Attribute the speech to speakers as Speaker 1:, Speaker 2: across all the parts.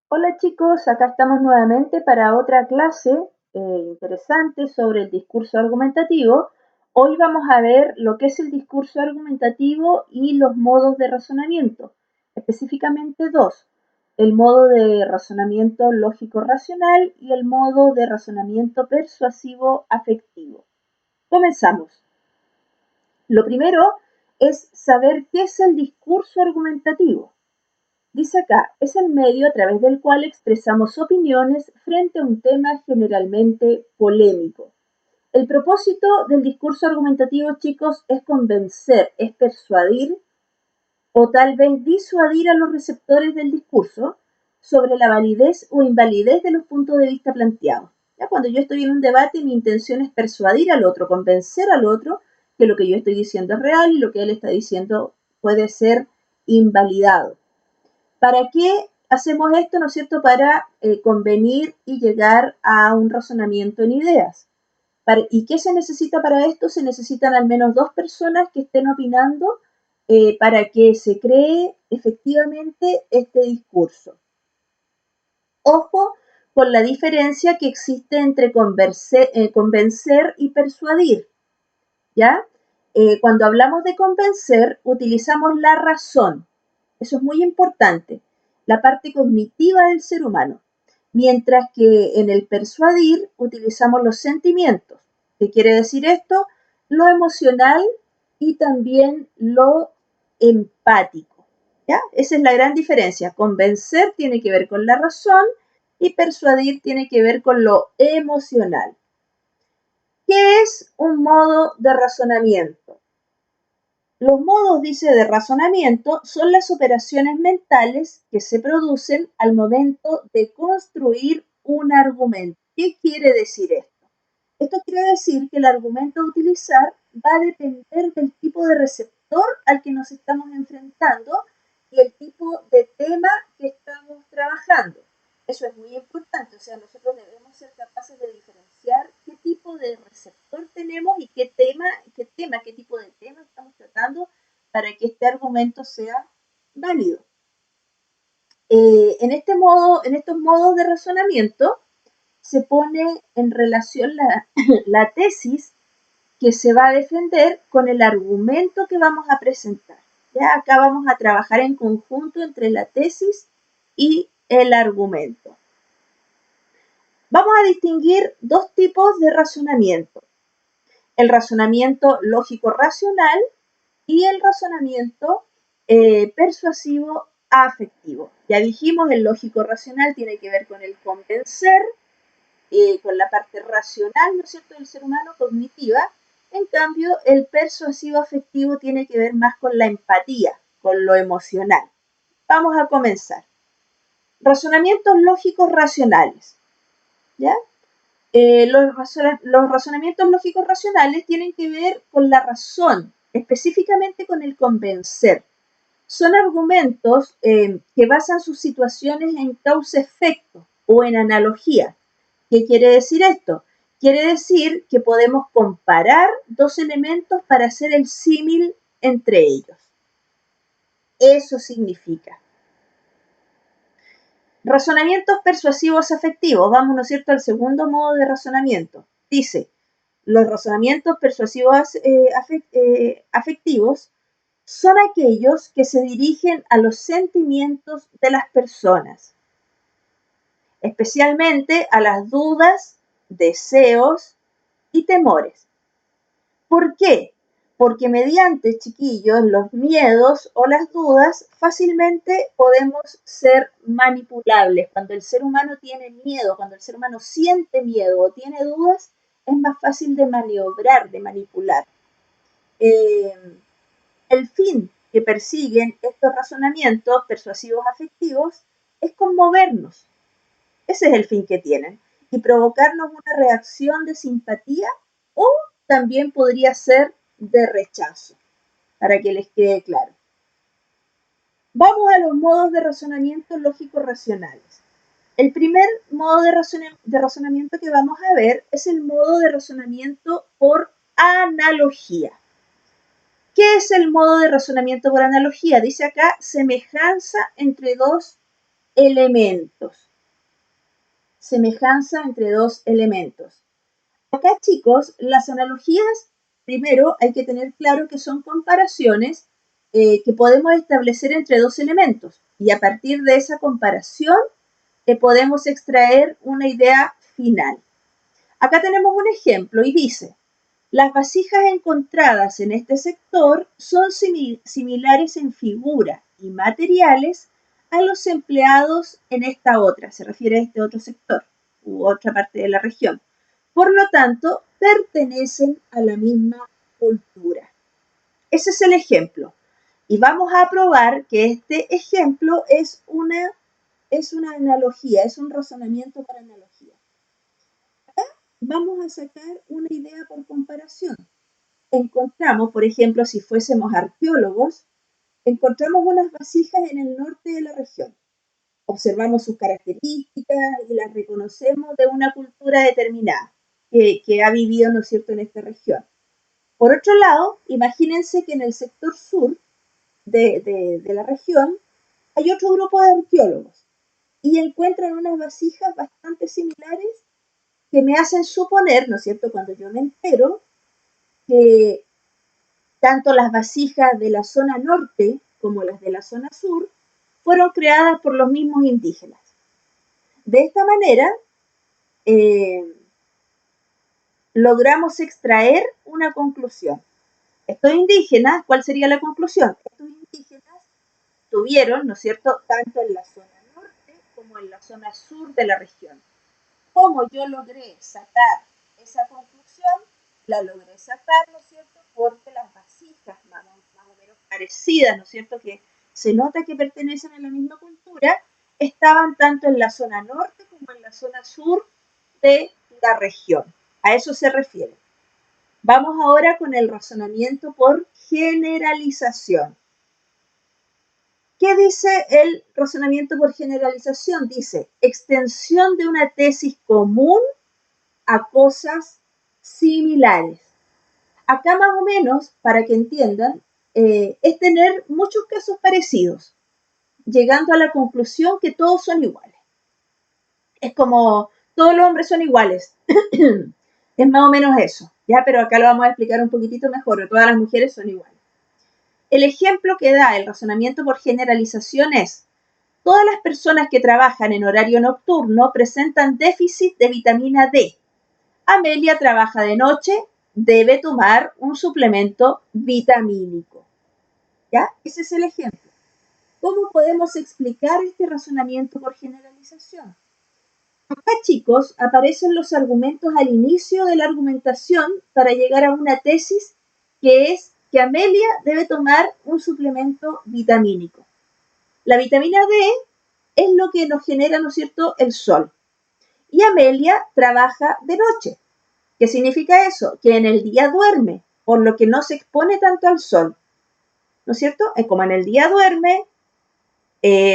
Speaker 1: Hola chicos, acá estamos nuevamente para otra clase interesante sobre el discurso argumentativo. Hoy vamos a ver lo que es el discurso argumentativo y los modos de razonamiento, específicamente dos, el modo de razonamiento lógico-racional y el modo de razonamiento persuasivo-afectivo. Comenzamos. Lo primero es saber qué es el discurso argumentativo. Dice acá, es el medio a través del cual expresamos opiniones frente a un tema generalmente polémico. El propósito del discurso argumentativo, chicos, es convencer, es persuadir o tal vez disuadir a los receptores del discurso sobre la validez o invalidez de los puntos de vista planteados. ¿Ya? Cuando yo estoy en un debate, mi intención es persuadir al otro, convencer al otro que lo que yo estoy diciendo es real y lo que él está diciendo puede ser invalidado. ¿Para qué hacemos esto, no es cierto? Para convenir y llegar a un razonamiento en ideas. ¿Y qué se necesita para esto? Se necesitan al menos dos personas que estén opinando para que se cree efectivamente este discurso. Ojo con la diferencia que existe entre convencer y persuadir, ¿ya? Cuando hablamos de convencer, utilizamos la razón. Eso es muy importante, la parte cognitiva del ser humano. Mientras que en el persuadir utilizamos los sentimientos. ¿Qué quiere decir esto? Lo emocional y también lo empático. ¿Ya? Esa es la gran diferencia. Convencer tiene que ver con la razón y persuadir tiene que ver con lo emocional. ¿Qué es un modo de razonamiento? Los modos, dice, de razonamiento son las operaciones mentales que se producen al momento de construir un argumento. ¿Qué quiere decir esto? Esto quiere decir que el argumento a utilizar va a depender del tipo de receptor al que nos estamos enfrentando y el tipo de tema que estamos trabajando. Eso es muy importante, o sea, nosotros debemos ser capaces de diferenciar qué tipo de receptor tenemos y qué tipo de tema estamos tratando para que este argumento sea válido. En estos modos de razonamiento se pone en relación la tesis que se va a defender con el argumento que vamos a presentar. ¿Ya? Acá vamos a trabajar en conjunto entre la tesis y el argumento. Vamos a distinguir dos tipos de razonamiento. El razonamiento lógico-racional y el razonamiento persuasivo afectivo. Ya dijimos, el lógico-racional tiene que ver con el convencer, con la parte racional, ¿no es cierto?, del ser humano, cognitiva. En cambio, el persuasivo afectivo tiene que ver más con la empatía, con lo emocional. Vamos a comenzar. Razonamientos lógicos racionales. ¿Ya? Los razonamientos lógicos racionales tienen que ver con la razón, específicamente con el convencer. Son argumentos que basan sus situaciones en causa-efecto o en analogía. ¿Qué quiere decir esto? Quiere decir que podemos comparar dos elementos para hacer el símil entre ellos. Eso significa. Razonamientos persuasivos afectivos. Vamos, ¿no es cierto?, al segundo modo de razonamiento. Dice, los razonamientos persuasivos afectivos son aquellos que se dirigen a los sentimientos de las personas, especialmente a las dudas, deseos y temores. ¿Por qué? Porque mediante, chiquillos, los miedos o las dudas fácilmente podemos ser manipulables. Cuando el ser humano tiene miedo, cuando el ser humano siente miedo o tiene dudas, es más fácil de maniobrar, de manipular. El fin que persiguen estos razonamientos persuasivos afectivos es conmovernos. Ese es el fin que tienen. Y provocarnos una reacción de simpatía o también podría ser de rechazo, para que les quede claro. Vamos a los modos de razonamiento lógico-racionales. El primer modo de razonamiento que vamos a ver es el modo de razonamiento por analogía. ¿Qué es el modo de razonamiento por analogía? Dice acá, semejanza entre dos elementos. Semejanza entre dos elementos. Acá, chicos, las analogías, primero hay que tener claro que son comparaciones que podemos establecer entre dos elementos y a partir de esa comparación podemos extraer una idea final. Acá tenemos un ejemplo y dice, las vasijas encontradas en este sector son similares en figura y materiales a los empleados en esta otra, se refiere a este otro sector u otra parte de la región. Por lo tanto, pertenecen a la misma cultura. Ese es el ejemplo. Y vamos a probar que este ejemplo es una analogía, es un razonamiento por analogía. Acá vamos a sacar una idea por comparación. Encontramos, por ejemplo, si fuésemos arqueólogos, encontramos unas vasijas en el norte de la región. Observamos sus características y las reconocemos de una cultura determinada que ha vivido, ¿no es cierto?, en esta región. Por otro lado, imagínense que en el sector sur de la región hay otro grupo de arqueólogos y encuentran unas vasijas bastante similares que me hacen suponer, ¿no es cierto?, cuando yo me entero, que tanto las vasijas de la zona norte como las de la zona sur fueron creadas por los mismos indígenas. De esta manera, logramos extraer una conclusión. Estos indígenas, ¿cuál sería la conclusión? Estos indígenas tuvieron, ¿no es cierto?, tanto en la zona norte como en la zona sur de la región. ¿Cómo yo logré sacar esa conclusión? La logré sacar, ¿no es cierto?, porque las vasijas más o menos parecidas, ¿no es cierto?, que se nota que pertenecen a la misma cultura, estaban tanto en la zona norte como en la zona sur de la región. A eso se refiere. Vamos ahora con el razonamiento por generalización. ¿Qué dice el razonamiento por generalización? Dice, extensión de una tesis común a cosas similares. Acá más o menos, para que entiendan, es tener muchos casos parecidos, llegando a la conclusión que todos son iguales. Es como, todos los hombres son iguales. Es más o menos eso, ¿ya? Pero acá lo vamos a explicar un poquitito mejor, todas las mujeres son iguales. El ejemplo que da el razonamiento por generalización es, todas las personas que trabajan en horario nocturno presentan déficit de vitamina D. Amelia trabaja de noche, debe tomar un suplemento vitamínico. ¿Ya? Ese es el ejemplo. ¿Cómo podemos explicar este razonamiento por generalización? Acá, chicos, aparecen los argumentos al inicio de la argumentación para llegar a una tesis que es que Amelia debe tomar un suplemento vitamínico. La vitamina D es lo que nos genera, ¿no es cierto?, el sol. Y Amelia trabaja de noche. ¿Qué significa eso? Que en el día duerme, por lo que no se expone tanto al sol. ¿No es cierto? Es como en el día duerme,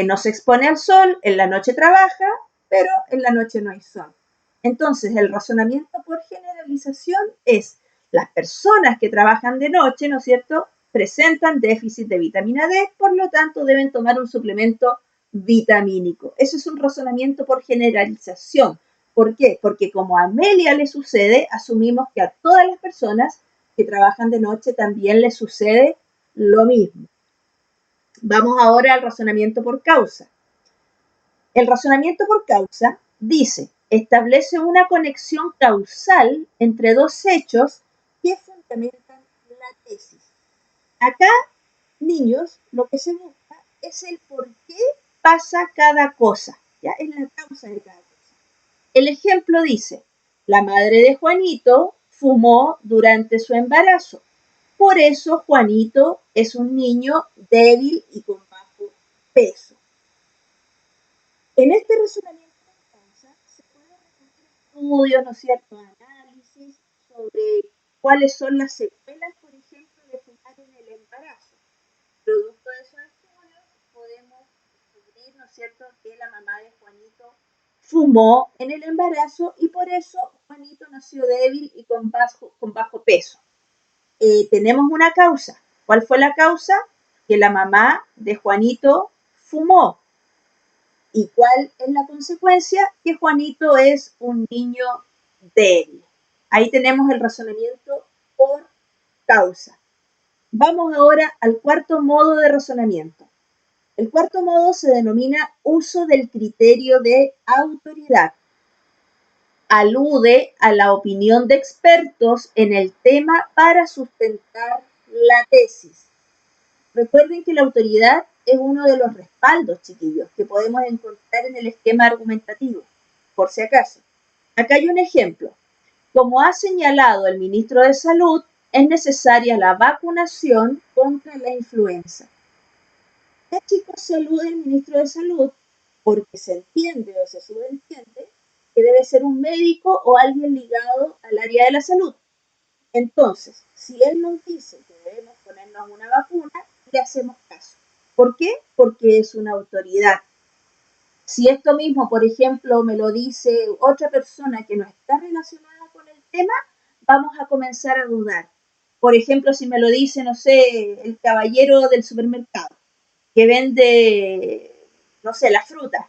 Speaker 1: no se expone al sol, en la noche trabaja, pero en la noche no hay sol. Entonces, el razonamiento por generalización es las personas que trabajan de noche, ¿no es cierto?, presentan déficit de vitamina D, por lo tanto deben tomar un suplemento vitamínico. Eso es un razonamiento por generalización. ¿Por qué? Porque como a Amelia le sucede, asumimos que a todas las personas que trabajan de noche también les sucede lo mismo. Vamos ahora al razonamiento por causa. El razonamiento por causa dice, establece una conexión causal entre dos hechos que fundamentan la tesis. Acá, niños, lo que se busca es el por qué pasa cada cosa, ¿ya? Es la causa de cada cosa. El ejemplo dice, la madre de Juanito fumó durante su embarazo. Por eso Juanito es un niño débil y con bajo peso. En este razonamiento de causa se puede recurrir estudios, ¿no es cierto?, análisis sobre cuáles son las secuelas, por ejemplo, de fumar en el embarazo. Producto de esos estudios podemos descubrir, ¿no es cierto?, que la mamá de Juanito fumó en el embarazo y por eso Juanito nació débil y con bajo peso. Tenemos una causa. ¿Cuál fue la causa? Que la mamá de Juanito fumó. ¿Y cuál es la consecuencia? Que Juanito es un niño débil. Ahí tenemos el razonamiento por causa. Vamos ahora al cuarto modo de razonamiento. El cuarto modo se denomina uso del criterio de autoridad. Alude a la opinión de expertos en el tema para sustentar la tesis. Recuerden que la autoridad es uno de los respaldos, chiquillos, que podemos encontrar en el esquema argumentativo, por si acaso. Acá hay un ejemplo. Como ha señalado el ministro de Salud, es necesaria la vacunación contra la influenza. Ya, chicos, se alude el ministro de Salud porque se entiende o se subentiende que debe ser un médico o alguien ligado al área de la salud. Entonces, si él nos dice que debemos ponernos una vacuna, le hacemos caso. ¿Por qué? Porque es una autoridad. Si esto mismo, por ejemplo, me lo dice otra persona que no está relacionada con el tema, vamos a comenzar a dudar. Por ejemplo, si me lo dice, no sé, el caballero del supermercado, que vende, no sé, la fruta,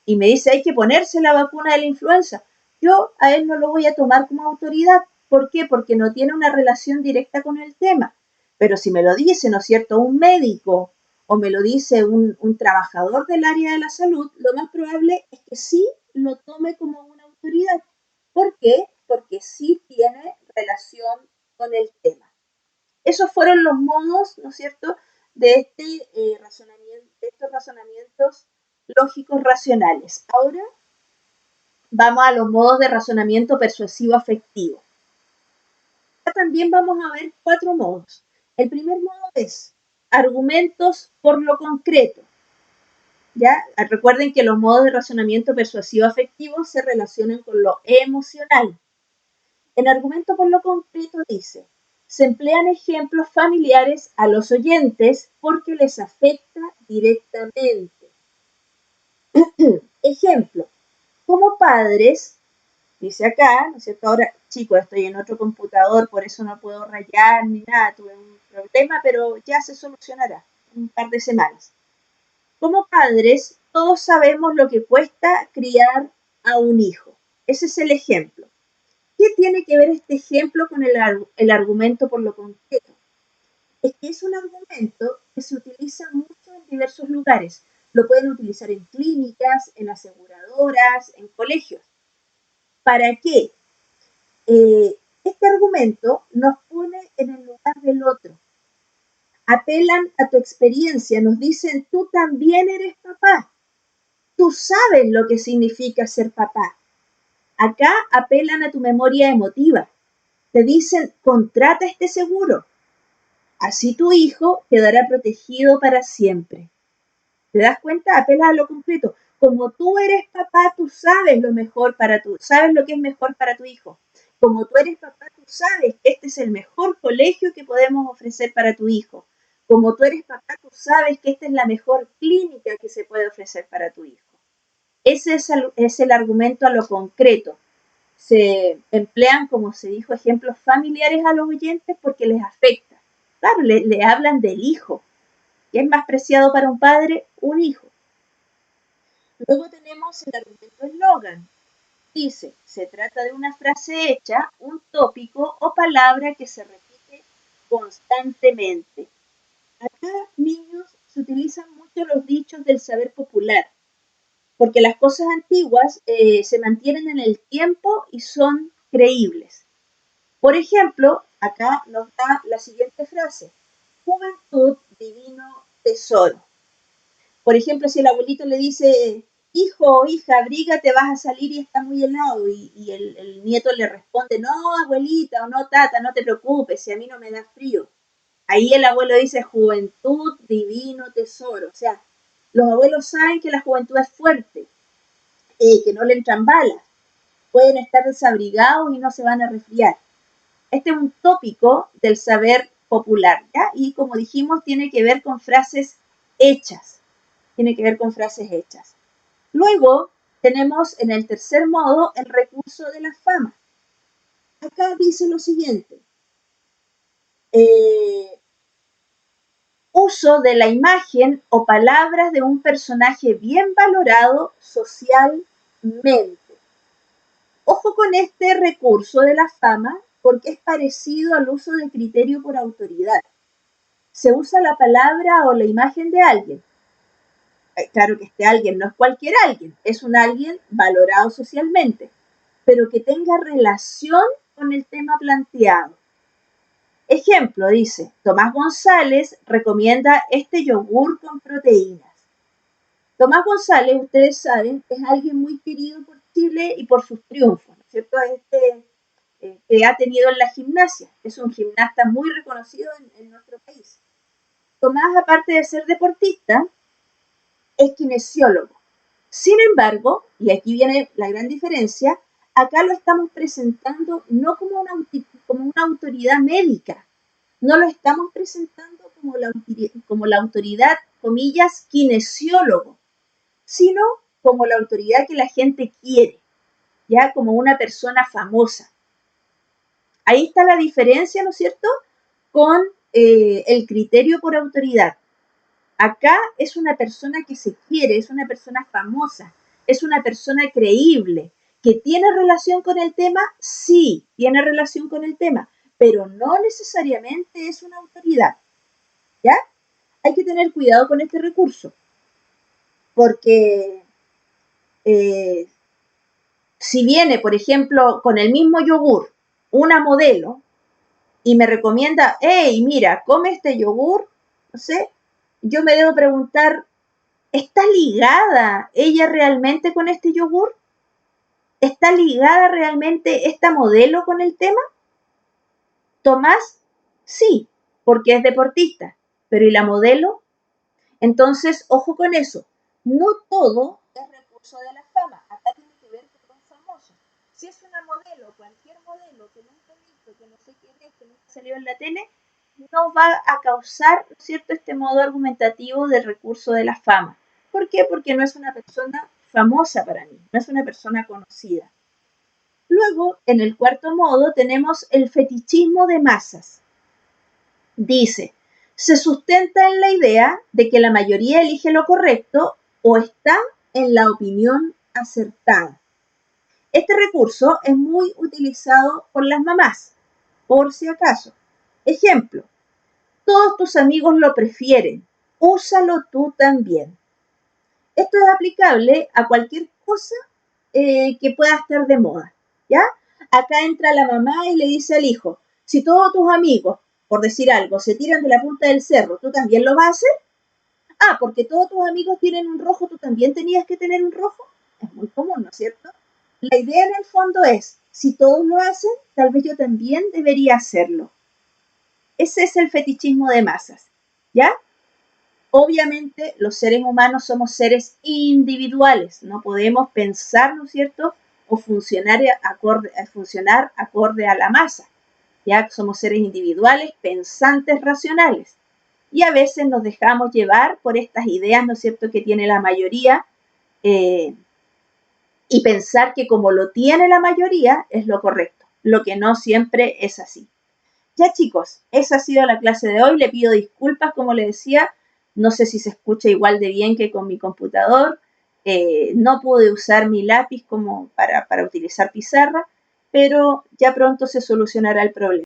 Speaker 1: y me dice hay que ponerse la vacuna de la influenza, yo a él no lo voy a tomar como autoridad. ¿Por qué? Porque no tiene una relación directa con el tema. Pero si me lo dice, ¿no es cierto?, un médico o me lo dice un trabajador del área de la salud, lo más probable es que sí lo tome como una autoridad. ¿Por qué? Porque sí tiene relación con el tema. Esos fueron los modos, ¿no es cierto?, de de estos razonamientos lógicos racionales. Ahora vamos a los modos de razonamiento persuasivo afectivo. Acá también vamos a ver 4 modos. El primer modo es argumentos por lo concreto. ¿Ya? Recuerden que los modos de razonamiento persuasivo afectivo se relacionan con lo emocional. En argumento por lo concreto dice, se emplean ejemplos familiares a los oyentes porque les afecta directamente. Ejemplo, como padres, dice acá, ¿no es cierto? Ahora, chicos, estoy en otro computador, por eso no puedo rayar ni nada, tuve un problema, pero ya se solucionará en un par de semanas. Como padres, todos sabemos lo que cuesta criar a un hijo. Ese es el ejemplo. ¿Qué tiene que ver este ejemplo con el argumento por lo concreto? Es que es un argumento que se utiliza mucho en diversos lugares. Lo pueden utilizar en clínicas, en aseguradoras, en colegios. ¿Para qué? Este argumento nos pone en el lugar del otro. Apelan a tu experiencia, nos dicen, tú también eres papá. Tú sabes lo que significa ser papá. Acá apelan a tu memoria emotiva. Te dicen, contrata este seguro. Así tu hijo quedará protegido para siempre. ¿Te das cuenta? Apela a lo concreto. Como tú eres papá, tú sabes lo mejor para sabes lo que es mejor para tu hijo. Como tú eres papá, tú sabes que este es el mejor colegio que podemos ofrecer para tu hijo. Como tú eres papá, tú sabes que esta es la mejor clínica que se puede ofrecer para tu hijo. Ese es el argumento a lo concreto. Se emplean, como se dijo, ejemplos familiares a los oyentes porque les afecta. Claro, le hablan del hijo. ¿Qué es más preciado para un padre? Un hijo. Luego tenemos el argumento eslogan. Dice, se trata de una frase hecha, un tópico o palabra que se repite constantemente. Acá, niños, se utilizan mucho los dichos del saber popular, porque las cosas antiguas se mantienen en el tiempo y son creíbles. Por ejemplo, acá nos da la siguiente frase. Juventud, divino tesoro. Por ejemplo, si el abuelito le dice, hijo o hija, abrígate, vas a salir y está muy helado, y el nieto le responde, no, abuelita, o no, tata, no te preocupes, si a mí no me da frío. Ahí el abuelo dice, juventud, divino tesoro. O sea, los abuelos saben que la juventud es fuerte, que no le entran balas, pueden estar desabrigados y no se van a resfriar. Este es un tópico del saber popular, ¿ya? Y como dijimos, tiene que ver con frases hechas. Tiene que ver con frases hechas. Luego tenemos en el tercer modo el recurso de la fama. Acá dice lo siguiente. Uso de la imagen o palabras de un personaje bien valorado socialmente. Ojo con este recurso de la fama porque es parecido al uso del criterio por autoridad. Se usa la palabra o la imagen de alguien. Claro que este alguien no es cualquier alguien, es un alguien valorado socialmente, pero que tenga relación con el tema planteado. Ejemplo, dice, Tomás González recomienda este yogur con proteínas. Tomás González, ustedes saben, es alguien muy querido por Chile y por sus triunfos, ¿no es cierto? Que ha tenido en la gimnasia. Es un gimnasta muy reconocido en nuestro país. Tomás, aparte de ser deportista, es kinesiólogo. Sin embargo, y aquí viene la gran diferencia, acá lo estamos presentando no como una autoridad médica, no lo estamos presentando como la autoridad, comillas, kinesiólogo, sino como la autoridad que la gente quiere, ya como una persona famosa. Ahí está la diferencia, ¿no es cierto?, con el criterio por autoridad. Acá es una persona que se quiere, es una persona famosa, es una persona creíble, que tiene relación con el tema, sí, tiene relación con el tema, pero no necesariamente es una autoridad, ¿ya? Hay que tener cuidado con este recurso, porque si viene, por ejemplo, con el mismo yogur, una modelo, y me recomienda, hey, mira, come este yogur, no sé, yo me debo preguntar, ¿está ligada ella realmente con este yogur? ¿Está ligada realmente esta modelo con el tema? Tomás, sí, porque es deportista, pero ¿y la modelo? Entonces, ojo con eso. No todo es recurso de la fama. Acá tiene que ver con los famosos. Si es una modelo, cualquier modelo que nunca he visto, que no sé quién es, que nunca salió en la tele, no va a causar, ¿no es cierto?, este modo argumentativo del recurso de la fama. ¿Por qué? Porque no es una persona famosa para mí, no es una persona conocida. Luego, en el cuarto modo, tenemos el fetichismo de masas. Dice, se sustenta en la idea de que la mayoría elige lo correcto o está en la opinión acertada. Este recurso es muy utilizado por las mamás, por si acaso. Ejemplo, todos tus amigos lo prefieren, úsalo tú también. Esto es aplicable a cualquier cosa que pueda estar de moda, ¿ya? Acá entra la mamá y le dice al hijo, si todos tus amigos, por decir algo, se tiran de la punta del cerro, ¿tú también lo vas a hacer? Ah, porque todos tus amigos tienen un rojo, ¿tú también tenías que tener un rojo? Es muy común, ¿no es cierto? La idea en el fondo es, si todos lo hacen, tal vez yo también debería hacerlo. Ese es el fetichismo de masas, ¿ya? Obviamente los seres humanos somos seres individuales, no podemos pensar, ¿no es cierto?, o funcionar acorde a la masa. Ya somos seres individuales, pensantes, racionales. Y a veces nos dejamos llevar por estas ideas, ¿no es cierto?, que tiene la mayoría y pensar que como lo tiene la mayoría es lo correcto, lo que no siempre es así. Ya chicos, esa ha sido la clase de hoy. Le pido disculpas, como les decía, no sé si se escucha igual de bien que con mi computador. No pude usar mi lápiz como para utilizar pizarra, pero ya pronto se solucionará el problema.